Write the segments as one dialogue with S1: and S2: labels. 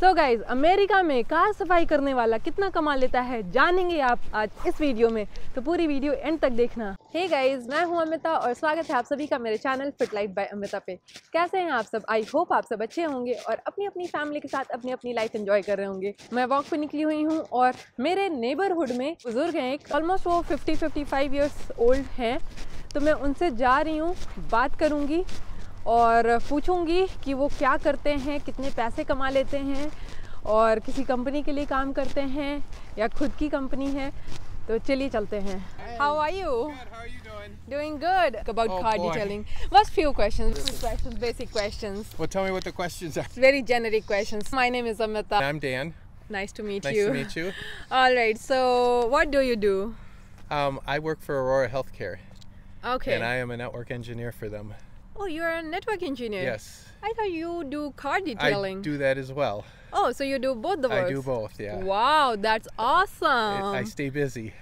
S1: So guys, America में car सफाई करने वाला कितना कमा लेता है जानेंगे आप आज इस वीडियो में, तो पूरी वीडियो एंड तक देखना। हे गाइज, मैं हूं अमिता और स्वागत है आप सभी का मेरे channel fit life by Amita पे। कैसे हैं आप सब? आई होप आप सब अच्छे होंगे और अपनी अपनी फैमिली के साथ अपनी अपनी लाइफ एंजॉय कर रहे होंगे। मैं वॉक पे निकली हुई हूँ और मेरे नेबरहुड में बुजुर्ग हैं, ऑलमोस्ट वो 50-55 ईयर्स ओल्ड हैं, तो मैं उनसे जा रही हूँ, बात करूँगी और पूछूंगी कि वो क्या करते हैं, कितने पैसे कमा लेते हैं और किसी कंपनी के लिए काम करते हैं या खुद की कंपनी है। तो चलिए चलते हैं। How are you?
S2: Good. How are you doing?
S1: Doing good. About car detailing. What's few questions? Basic questions.
S2: Well, tell me what the questions are.
S1: Very generic questions. My name is Amita.
S2: I'm Dan.
S1: Nice to meet
S2: Nice
S1: you.
S2: to meet you.
S1: All right. So, what do you do?
S2: I work for Aurora Healthcare.
S1: Okay.
S2: And I am a network engineer for them.
S1: Oh, you're a network engineer.
S2: Yes.
S1: I thought you do car detailing.
S2: I do that as well.
S1: Oh, so you do both the works?
S2: I do both, yeah.
S1: Wow, that's awesome.
S2: I stay busy.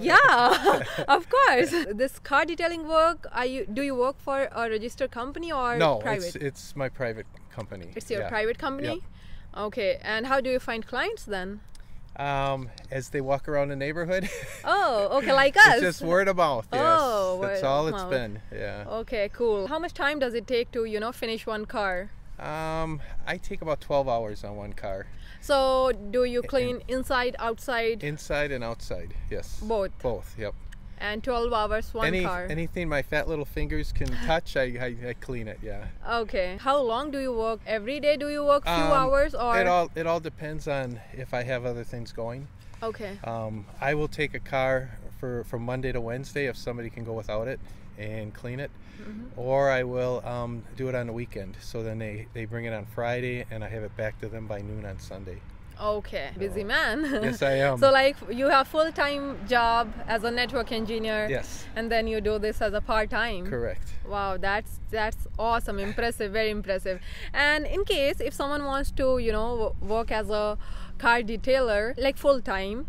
S1: Yeah, of course. This car detailing work, do you work for a registered company or
S2: No,
S1: private?
S2: it's my private company.
S1: It's your
S2: yeah.
S1: private company?
S2: Yep.
S1: Okay, and how do you find clients then?
S2: As they walk around the neighborhood.
S1: Oh, okay, like us.
S2: It's just word of mouth, yes.
S1: Oh,
S2: That's
S1: word
S2: all
S1: of
S2: it's
S1: mouth.
S2: been, yeah.
S1: Okay, cool. How much time does it take to, finish one car?
S2: I take about 12 hours on one car.
S1: So, do you clean inside, outside?
S2: Inside and outside, yes.
S1: Both?
S2: Both, yep.
S1: And 12 hours, one car?
S2: Anything my fat little fingers can touch, I clean it, yeah.
S1: Okay. How long do you work? Every day do you work few hours or?
S2: It all depends on if I have other things going.
S1: Okay.
S2: I will take a car from Monday to Wednesday if somebody can go without it and clean it. Or I will do it on the weekend. So then they bring it on Friday and I have it back to them by noon on Sunday.
S1: Okay, busy man.
S2: Yes, I am.
S1: So like you have full-time job as a network engineer.
S2: Yes.
S1: And then you do this as a part-time.
S2: Correct.
S1: Wow, that's awesome, impressive, very impressive. And in case if someone wants to, work as a car detailer like full-time,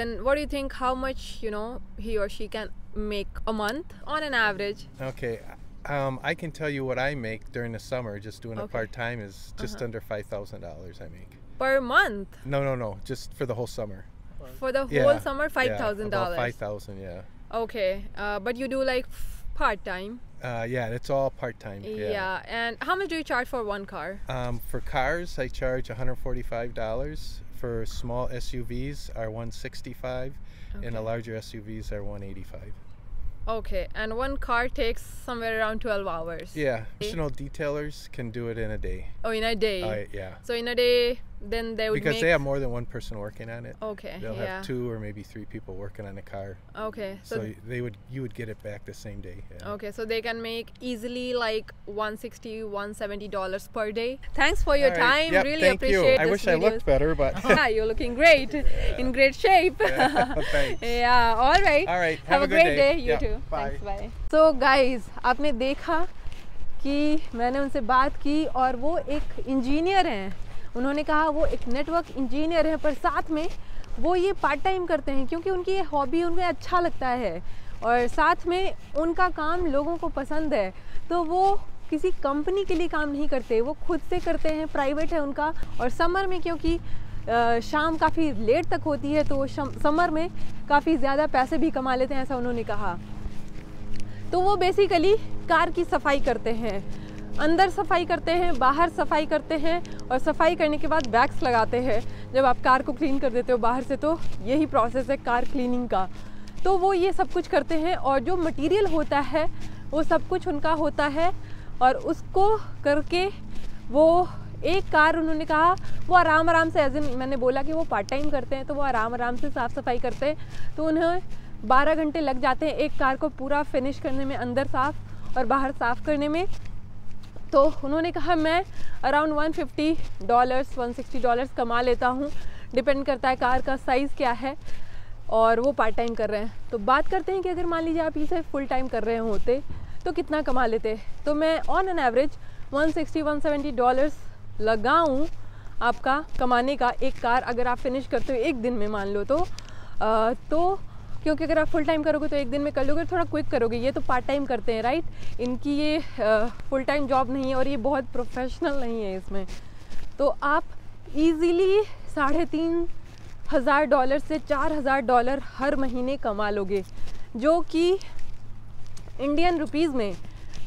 S1: then what do you think? How much he or she can make a month on an average?
S2: Okay. I can tell you what I make during the summer. Just doing it part-time is just under $5,000 I make.
S1: Per month?
S2: No. Just for the whole summer.
S1: For the whole summer, $5,000.
S2: About 5,000, yeah.
S1: Okay, but you do like part-time?
S2: Yeah, it's all part-time.
S1: Yeah. And how much do you charge for one car?
S2: For cars, I charge $145. For small SUVs are $165, and the larger SUVs are $185.
S1: Okay, and one car takes somewhere around 12 hours.
S2: Yeah, professional detailers can do it in a day.
S1: Oh, in a day?
S2: Yeah.
S1: So in a day, then they would
S2: because they have more than one person working on it.
S1: Okay,
S2: They'll have 2 or maybe 3 people working on a car.
S1: Okay.
S2: So you would get it back the same day. Yeah.
S1: Okay, so they can make easily like $160-$170 per day. Thanks for your time.
S2: Yep,
S1: really
S2: thank
S1: appreciate
S2: you. I wish I looked better, but
S1: yeah, you're looking great. In great shape.
S2: Thanks.
S1: Yeah, all right.
S2: All right.
S1: Have a great day. You
S2: Yeah,
S1: too.
S2: Bye.
S1: Thanks, bye. So guys, आपने देखा कि मैंने उनसे बात की और वो एक इंजीनियर हैं। उन्होंने कहा वो एक नेटवर्क इंजीनियर हैं, पर साथ में वो ये पार्ट टाइम करते हैं क्योंकि उनकी ये हॉबी उनको अच्छा लगता है और साथ में उनका काम लोगों को पसंद है। तो वो किसी कंपनी के लिए काम नहीं करते, वो खुद से करते हैं, प्राइवेट है उनका। और समर में क्योंकि शाम काफ़ी लेट तक होती है तो समर में काफ़ी ज़्यादा पैसे भी कमा लेते हैं, ऐसा उन्होंने कहा। तो वो बेसिकली कार की सफाई करते हैं, अंदर सफाई करते हैं, बाहर सफाई करते हैं और सफाई करने के बाद वैक्स लगाते हैं। जब आप कार को क्लीन कर देते हो बाहर से, तो यही प्रोसेस है कार क्लीनिंग का। तो वो ये सब कुछ करते हैं और जो मटेरियल होता है वो सब कुछ उनका होता है और उसको करके वो एक कार, उन्होंने कहा वो आराम से, एज इन मैंने बोला कि वो पार्ट टाइम करते हैं तो वो आराम से साफ़ सफाई करते हैं। तो उन्हें 12 घंटे लग जाते हैं एक कार को पूरा फिनिश करने में, अंदर साफ़ और बाहर साफ़ करने में। तो उन्होंने कहा मैं अराउंड $150-$160 कमा लेता हूँ, डिपेंड करता है कार का साइज़ क्या है, और वो पार्ट टाइम कर रहे हैं। तो बात करते हैं कि अगर मान लीजिए आप इसे फुल टाइम कर रहे होते तो कितना कमा लेते। तो मैं ऑन एन एवरेज $160-$170 लगाऊँ आपका कमाने का, एक कार अगर आप फिनिश करते हो एक दिन में मान लो तो क्योंकि अगर आप फुल टाइम करोगे तो एक दिन में कर लोगे, थोड़ा क्विक करोगे। ये तो पार्ट टाइम करते हैं, राइट। इनकी ये फुल टाइम जॉब नहीं है और ये बहुत प्रोफेशनल नहीं है इसमें। तो आप ईज़िली $3,500 से $4,000 हर महीने कमा लोगे, जो कि इंडियन रुपीज़ में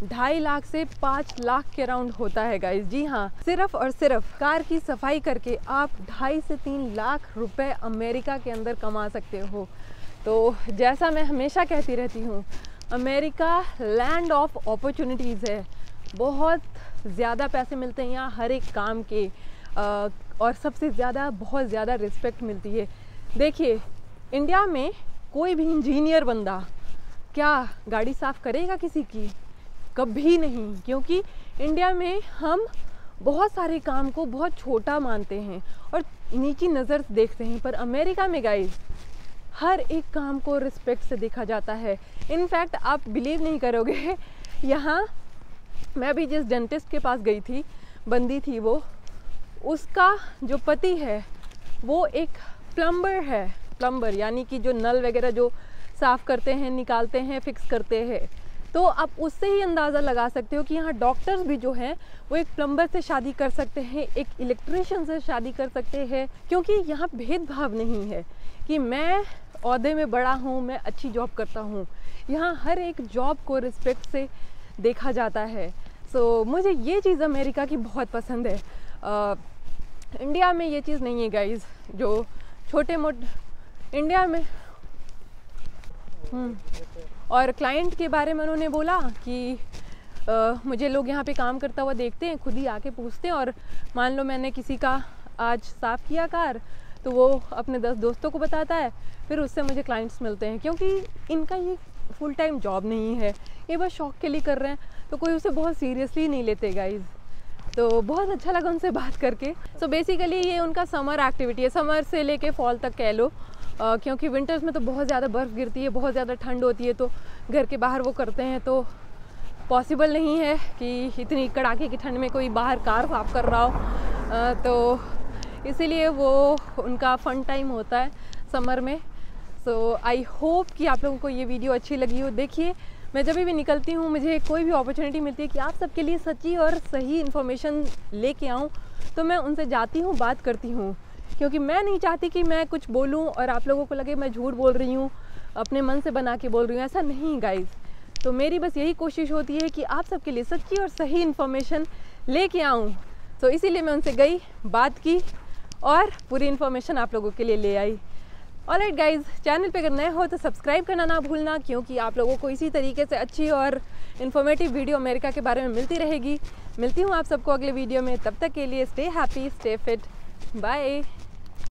S1: 2.5 लाख से 5 लाख के अराउंड होता है गाइस। जी हाँ, सिर्फ और सिर्फ कार की सफाई करके आप 2.5 से 3 लाख रुपए अमेरिका के अंदर कमा सकते हो। तो जैसा मैं हमेशा कहती रहती हूँ, अमेरिका लैंड ऑफ अपॉर्चुनिटीज़ है। बहुत ज़्यादा पैसे मिलते हैं यहाँ हर एक काम के, और सबसे ज़्यादा बहुत ज़्यादा रिस्पेक्ट मिलती है। देखिए, इंडिया में कोई भी इंजीनियर बंदा क्या गाड़ी साफ़ करेगा किसी की? कभी नहीं, क्योंकि इंडिया में हम बहुत सारे काम को बहुत छोटा मानते हैं और नीची नज़र देखते हैं, पर अमेरिका में गाइस हर एक काम को रिस्पेक्ट से देखा जाता है। इनफैक्ट आप बिलीव नहीं करोगे, यहाँ मैं अभी जिस डेंटिस्ट के पास गई थी, बंदी थी वो, उसका जो पति है वो एक प्लम्बर है। प्लम्बर यानी कि जो नल वगैरह जो साफ़ करते हैं, निकालते हैं, फिक्स करते हैं। तो आप उससे ही अंदाज़ा लगा सकते हो कि यहाँ डॉक्टर्स भी जो हैं वो एक प्लम्बर से शादी कर सकते हैं, एक इलेक्ट्रिशियन से शादी कर सकते हैं, क्योंकि यहाँ भेदभाव नहीं है कि मैं ओहदे में बड़ा हूँ, मैं अच्छी जॉब करता हूँ। यहाँ हर एक जॉब को रिस्पेक्ट से देखा जाता है। सो मुझे ये चीज़ अमेरिका की बहुत पसंद है। इंडिया में ये चीज़ नहीं है गाइज़, जो छोटे मोटे इंडिया में और क्लाइंट के बारे में उन्होंने बोला कि मुझे लोग यहाँ पे काम करता हुआ देखते हैं, खुद ही आके पूछते हैं, और मान लो मैंने किसी का आज साफ़ किया कार, तो वो अपने 10 दोस्तों को बताता है, फिर उससे मुझे क्लाइंट्स मिलते हैं। क्योंकि इनका ये फुल टाइम जॉब नहीं है, ये बस शौक के लिए कर रहे हैं, तो कोई उसे बहुत सीरियसली नहीं लेते गाइज़। तो बहुत अच्छा लगा उनसे बात करके। सो बेसिकली ये उनका समर एक्टिविटी है, समर से लेके फॉल तक कह लो, क्योंकि विंटर्स में तो बहुत ज़्यादा बर्फ़ गिरती है, बहुत ज़्यादा ठंड होती है, तो घर के बाहर वो करते हैं। तो पॉसिबल नहीं है कि इतनी कड़ाके की ठंड में कोई बाहर कार साफ़ कर रहा हो, तो इसीलिए वो उनका फ़न टाइम होता है समर में। सो आई होप कि आप लोगों को ये वीडियो अच्छी लगी हो। देखिए, मैं जब भी निकलती हूँ, मुझे कोई भी अपॉर्चुनिटी मिलती है कि आप सबके लिए सच्ची और सही इन्फॉर्मेशन लेके आऊँ, तो मैं उनसे जाती हूँ, बात करती हूँ, क्योंकि मैं नहीं चाहती कि मैं कुछ बोलूँ और आप लोगों को लगे मैं झूठ बोल रही हूँ, अपने मन से बना के बोल रही हूँ। ऐसा नहीं गाइज़। तो मेरी बस यही कोशिश होती है कि आप सबके लिए सच्ची और सही इन्फॉर्मेशन लेके आऊँ। तो इसीलिए मैं उनसे गई, बात की और पूरी इन्फॉर्मेशन आप लोगों के लिए ले आई। ऑलराइट गाइज़, चैनल पे अगर नए हो तो सब्सक्राइब करना ना भूलना, क्योंकि आप लोगों को इसी तरीके से अच्छी और इन्फॉर्मेटिव वीडियो अमेरिका के बारे में मिलती रहेगी। मिलती हूँ आप सबको अगले वीडियो में, तब तक के लिए stay happy, stay fit, bye.